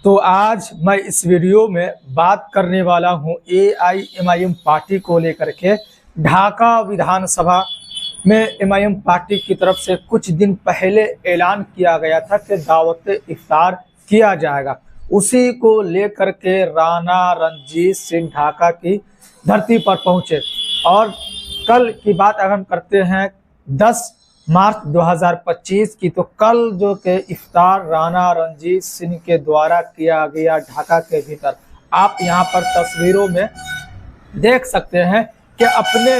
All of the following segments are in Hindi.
तो आज मैं इस वीडियो में बात करने वाला हूं एआईएमआईएम पार्टी को लेकर के। ढाका विधानसभा में एमआईएम पार्टी की तरफ से कुछ दिन पहले ऐलान किया गया था कि दावत इफ्तार किया जाएगा। उसी को लेकर के राणा रणजीत सिंह ढाका की धरती पर पहुंचे। और कल की बात अगर हम करते हैं 10 मार्च 2025 की, तो कल जो के इफ्तार राणा रणजीत सिंह के द्वारा किया गया ढाका के भीतर। आप यहां पर तस्वीरों में देख सकते हैं कि अपने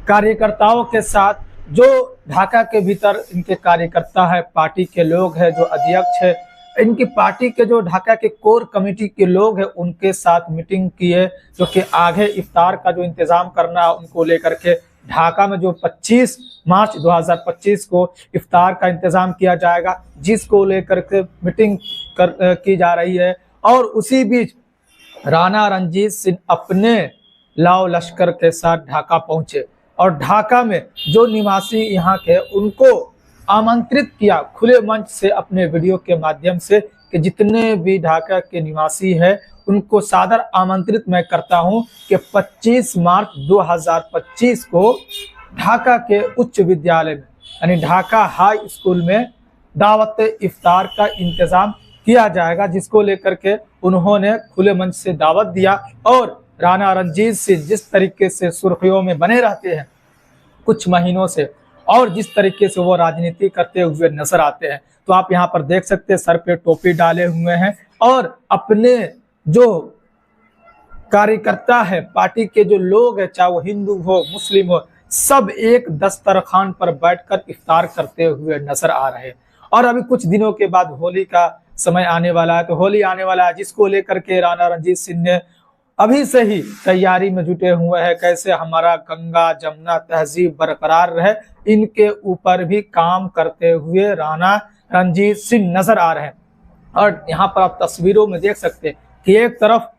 कार्यकर्ताओं के साथ जो ढाका के भीतर इनके कार्यकर्ता है, पार्टी के लोग हैं, जो अध्यक्ष है, इनकी पार्टी के जो ढाका के कोर कमेटी के लोग हैं, उनके साथ मीटिंग की है, जो कि आगे इफ्तार का जो इंतजाम करना है उनको लेकर के ढाका में जो 25 मार्च 2025 को इफ्तार का इंतजाम किया जाएगा, जिसको लेकर के मीटिंग की जा रही है। और उसी बीच राणा रणजीत सिंह अपने लाव लश्कर के साथ ढाका पहुंचे और ढाका में जो निवासी यहाँ के उनको आमंत्रित किया खुले मंच से अपने वीडियो के माध्यम से कि जितने भी ढाका के निवासी हैं उनको सादर आमंत्रित मैं करता हूं कि 25 मार्च 2025 को ढाका के उच्च विद्यालय में यानी ढाका हाई स्कूल में दावत इफ्तार का इंतजाम किया जाएगा, जिसको लेकर के उन्होंने खुले मंच से दावत दिया। और राणा रणजीत सिंह जिस तरीके से सुर्खियों में बने रहते हैं कुछ महीनों से, और जिस तरीके से वो राजनीति करते हुए नजर आते हैं, तो आप यहाँ पर देख सकते हैं सर पे टोपी डाले हुए हैं और अपने जो कार्यकर्ता है, पार्टी के जो लोग हैं, चाहे वो हिंदू हो मुस्लिम हो, सब एक दस्तरखान पर बैठकर इफ्तार करते हुए नजर आ रहे हैं। और अभी कुछ दिनों के बाद होली का समय आने वाला है, तो होली आने वाला है, जिसको लेकर के राणा रणजीत सिंह ने अभी से ही तैयारी में जुटे हुए हैं, कैसे हमारा गंगा जमुना तहजीब बरकरार रहे, इनके ऊपर भी काम करते हुए राणा रणजीत सिंह नजर आ रहे हैं। और यहाँ पर आप तस्वीरों में देख सकते हैं कि एक तरफ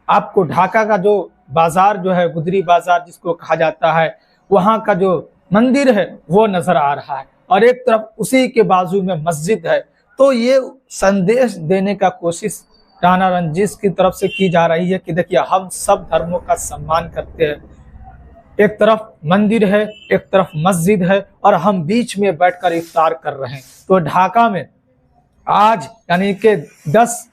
आपको ढाका का जो बाजार जो है, गुदरी बाजार जिसको कहा जाता है, वहाँ का जो मंदिर है वो नजर आ रहा है, और एक तरफ उसी के बाजू में मस्जिद है। तो ये संदेश देने का कोशिश राणा रणजीत की तरफ से की जा रही है कि देखिए हम सब धर्मों का सम्मान करते हैं, एक तरफ मंदिर है, एक तरफ मस्जिद है, और हम बीच में बैठकर इफ्तार कर रहे हैं। तो ढाका में आज यानी कि 10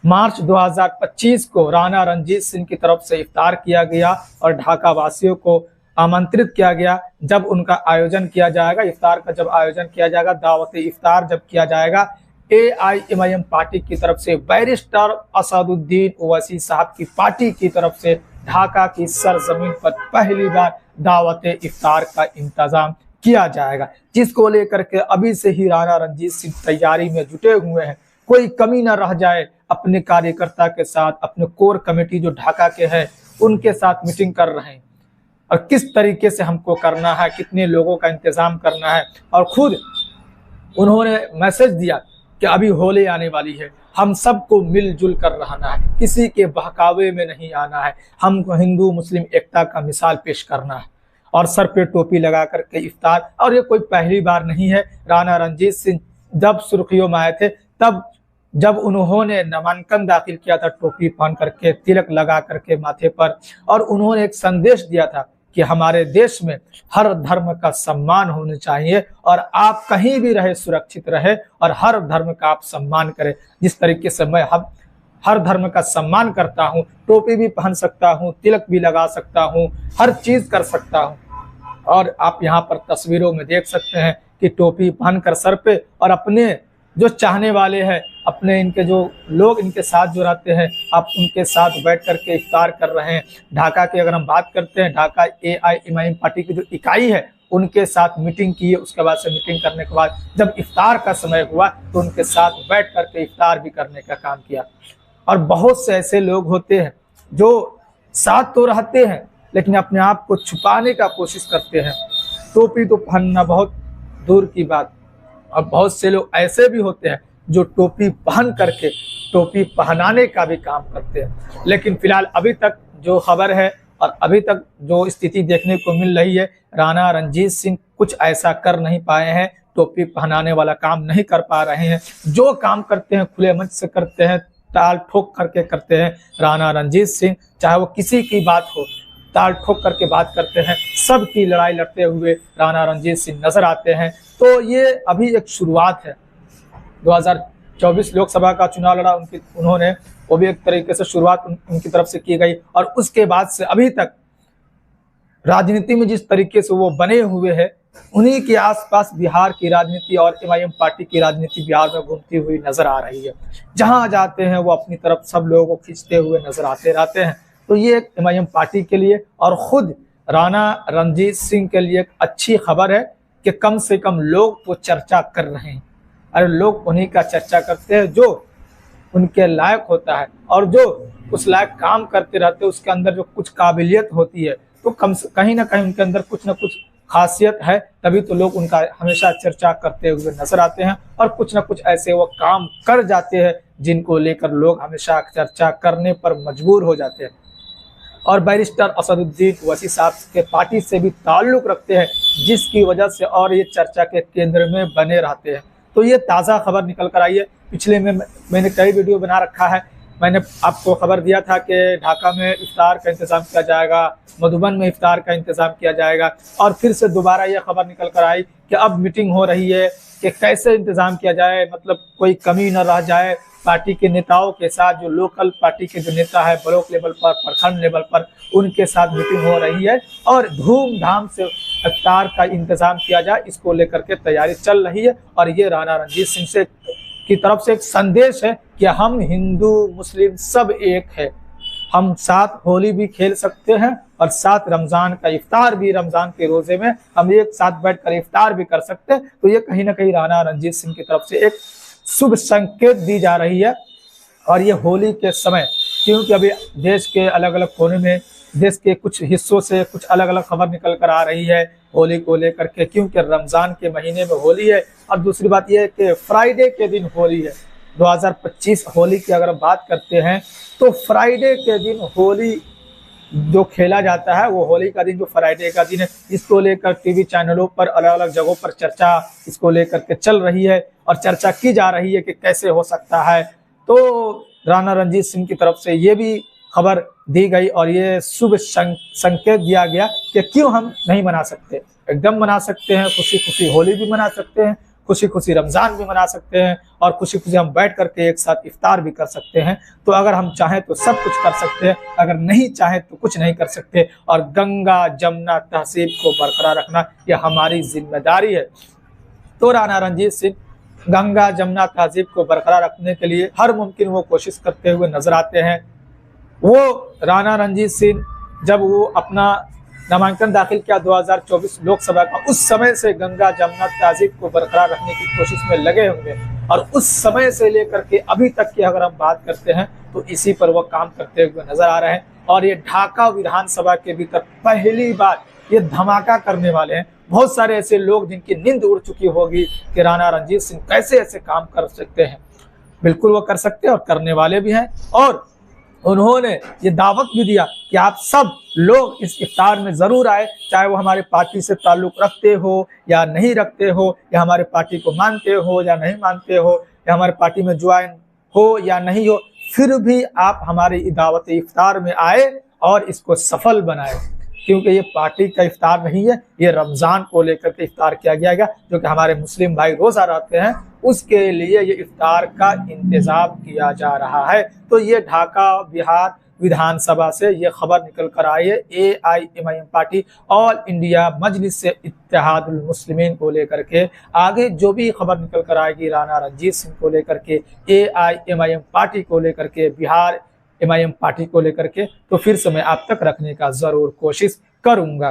मार्च 2025 को राणा रणजीत सिंह की तरफ से इफ्तार किया गया और ढाका वासियों को आमंत्रित किया गया। जब उनका आयोजन किया जाएगा, इफ्तार का जब आयोजन किया जाएगा, दावत इफ्तार जब किया जाएगा, एआईएमआईएम पार्टी की तरफ से बैरिस्टर असदुद्दीन ओवैसी साहब की पार्टी की तरफ से ढाका की सरजमीन पर पहली बार दावत इफ्तार का इंतजाम किया जाएगा, जिसको लेकर के अभी से ही राणा रणजीत सिंह तैयारी में जुटे हुए हैं। कोई कमी न रह जाए, अपने कार्यकर्ता के साथ, अपने कोर कमेटी जो ढाका के हैं उनके साथ मीटिंग कर रहे हैं और किस तरीके से हमको करना है, कितने लोगों का इंतजाम करना है। और खुद उन्होंने मैसेज दिया कि अभी होली आने वाली है, हम सबको मिलजुल कर रहना है, किसी के बहकावे में नहीं आना है, हमको हिंदू मुस्लिम एकता का मिसाल पेश करना है। और सर पे टोपी लगा करके इफ्तार, और ये कोई पहली बार नहीं है। राणा रणजीत सिंह जब सुर्खियों में आए थे, तब जब उन्होंने नामांकन दाखिल किया था टोपी पहन करके, तिलक लगा करके माथे पर, और उन्होंने एक संदेश दिया था कि हमारे देश में हर धर्म का सम्मान होना चाहिए और आप कहीं भी रहे सुरक्षित रहे और हर धर्म का आप सम्मान करें। जिस तरीके से मैं हर धर्म का सम्मान करता हूँ, टोपी भी पहन सकता हूँ, तिलक भी लगा सकता हूँ, हर चीज कर सकता हूँ। और आप यहाँ पर तस्वीरों में देख सकते हैं कि टोपी पहनकर सर पे, और अपने जो चाहने वाले हैं, अपने इनके जो लोग इनके साथ जो रहते हैं, आप उनके साथ बैठ करके इफ्तार कर रहे हैं। ढाका की अगर हम बात करते हैं, ढाका एआईएमआईएम पार्टी की जो इकाई है उनके साथ मीटिंग की है। उसके बाद से मीटिंग करने के बाद जब इफ्तार का समय हुआ तो उनके साथ बैठ करके इफ्तार भी करने का काम किया। और बहुत से ऐसे लोग होते हैं जो साथ तो रहते हैं लेकिन अपने आप को छुपाने का कोशिश करते हैं, टोपी तो पहनना बहुत दूर की बात। और बहुत से लोग ऐसे भी होते हैं जो टोपी पहन करके टोपी पहनाने का भी काम करते हैं। लेकिन फिलहाल अभी तक जो खबर है और अभी तक जो स्थिति देखने को मिल रही है, राणा रणजीत सिंह कुछ ऐसा कर नहीं पाए हैं टोपी पहनाने वाला काम नहीं कर पा रहे हैं। जो काम करते हैं खुले मंच से करते हैं, ताल ठोक करके करते हैं। राणा रणजीत सिंह चाहे वो किसी की बात हो, ताल ठोक करके बात करते हैं। सबकी लड़ाई लड़ते हुए राणा रणजीत सिंह नजर आते हैं। तो ये अभी एक शुरुआत है। 2024 लोकसभा का चुनाव लड़ा उन्होंने, वो भी एक तरीके से शुरुआत उनकी तरफ से की गई, और उसके बाद से अभी तक राजनीति में जिस तरीके से वो बने हुए हैं, उन्हीं के आसपास बिहार की राजनीति और एमआईएम पार्टी की राजनीति बिहार में घूमती हुई नजर आ रही है। जहां जाते हैं वो अपनी तरफ सब लोगों को खींचते हुए नजर आते रहते हैं। तो ये एक एमआईएम पार्टी के लिए और खुद राणा रणजीत सिंह के लिए एक अच्छी खबर है कि कम से कम लोग वो चर्चा कर रहे हैं। अरे लोग उन्हीं का चर्चा करते हैं जो उनके लायक होता है, और जो उस लायक काम करते रहते हैं, उसके अंदर जो कुछ काबिलियत होती है, तो कहीं ना कहीं उनके अंदर कुछ ना कुछ खासियत है, तभी तो लोग उनका हमेशा चर्चा करते हुए नजर आते हैं। और कुछ ना कुछ ऐसे वो काम कर जाते हैं जिनको लेकर लोग हमेशा चर्चा करने पर मजबूर हो जाते हैं। और बैरिस्टर असदुद्दीन ओवैसी साहब के पार्टी से भी ताल्लुक रखते हैं, जिसकी वजह से और ये चर्चा के केंद्र में बने रहते हैं। तो ये ताज़ा खबर निकल कर आई है। पिछले में मैंने कई वीडियो बना रखा है। मैंने आपको खबर दिया था कि ढाका में इफ्तार का इंतजाम किया जाएगा, मधुबन में इफ्तार का इंतजाम किया जाएगा, और फिर से दोबारा ये खबर निकल कर आई कि अब मीटिंग हो रही है कि कैसे इंतजाम किया जाए, मतलब कोई कमी न रह जाए। पार्टी के नेताओं के साथ, जो लोकल पार्टी के जो नेता है ब्लॉक लेवल पर, प्रखंड लेवल पर, उनके साथ मीटिंग हो रही है और धूमधाम से इफ्तार का इंतजाम किया जाए, इसको लेकर के तैयारी चल रही है। और ये राणा रणजीत सिंह से की तरफ से एक संदेश है कि हम हिंदू मुस्लिम सब एक है, हम साथ होली भी खेल सकते हैं और साथ रमजान का इफ्तार भी, रमजान के रोजे में हम एक साथ बैठकर इफ्तार भी कर सकते हैं। तो ये कहीं ना कहीं राणा रणजीत सिंह की तरफ से एक शुभ संकेत दी जा रही है। और ये होली के समय, क्योंकि अभी देश के अलग अलग कोने में, देश के कुछ हिस्सों से कुछ अलग अलग खबर निकल कर आ रही है होली को लेकर के, क्योंकि रमजान के महीने में होली है। और दूसरी बात यह है कि फ्राइडे के दिन होली है। 2025 होली की अगर बात करते हैं तो फ्राइडे के दिन होली जो खेला जाता है, वो होली का दिन जो फ्राइडे का दिन है, इसको लेकर टीवी चैनलों पर अलग अलग जगहों पर चर्चा इसको लेकर के चल रही है और चर्चा की जा रही है कि कैसे हो सकता है। तो राणा रणजीत सिंह की तरफ से ये भी खबर दी गई और ये शुभ संकेत दिया गया कि क्यों हम नहीं मना सकते, एकदम मना सकते हैं। खुशी खुशी होली भी मना सकते हैं, खुशी खुशी रमजान भी मना सकते हैं, और खुशी खुशी हम बैठ करके एक साथ इफ्तार भी कर सकते हैं। तो अगर हम चाहें तो सब कुछ कर सकते हैं, अगर नहीं चाहें तो कुछ नहीं कर सकते। और गंगा जमुना तहजीब को बरकरार रखना यह हमारी जिम्मेदारी है। तो राणा रणजीत सिंह गंगा जमुना तहजीब को बरकरार रखने के लिए हर मुमकिन वो कोशिश करते हुए नजर आते हैं। वो राणा रणजीत सिंह जब वो अपना नामांकन दाखिल किया 2024 लोकसभा का, उस समय से गंगा जमुना तहजीब को बरकरार रखने की कोशिश में लगे हुए, और उस समय से लेकर के अभी तक की अगर हम बात करते हैं तो इसी पर वो काम करते हुए नजर आ रहे हैं। और ये ढाका विधानसभा के भीतर पहली बार ये धमाका करने वाले हैं। बहुत सारे ऐसे लोग जिनकी नींद उड़ चुकी होगी कि राणा रणजीत सिंह कैसे ऐसे काम कर सकते हैं, बिल्कुल वो कर सकते हैं और करने वाले भी हैं। और उन्होंने ये दावत भी दिया कि आप सब लोग इस इफ्तार में जरूर आए, चाहे वो हमारे पार्टी से ताल्लुक रखते हो या नहीं रखते हो, या हमारे पार्टी को मानते हो या नहीं मानते हो, या हमारे पार्टी में ज्वाइन हो या नहीं हो, फिर भी आप हमारी दावत इफ्तार में आए और इसको सफल बनाए। क्योंकि ये पार्टी का इफ्तार नहीं है, ये रमजान को लेकर के इफ्तार किया गया है, जो कि हमारे मुस्लिम भाई रोजा रखते हैं, उसके लिए ये इफ्तार का इंतजाम किया जा रहा है। तो ये ढाका बिहार विधानसभा से ये खबर निकल कर आई है। AIMIM पार्टी ऑल इंडिया मजलिस से इत्तेहादुल मुस्लिमीन को लेकर के आगे जो भी खबर निकल कर आएगी राणा रणजीत सिंह को लेकर के, AIMIM पार्टी को लेकर के, बिहार MIM पार्टी को लेकर के, तो फिर से मैं आप तक रखने का जरूर कोशिश करूंगा।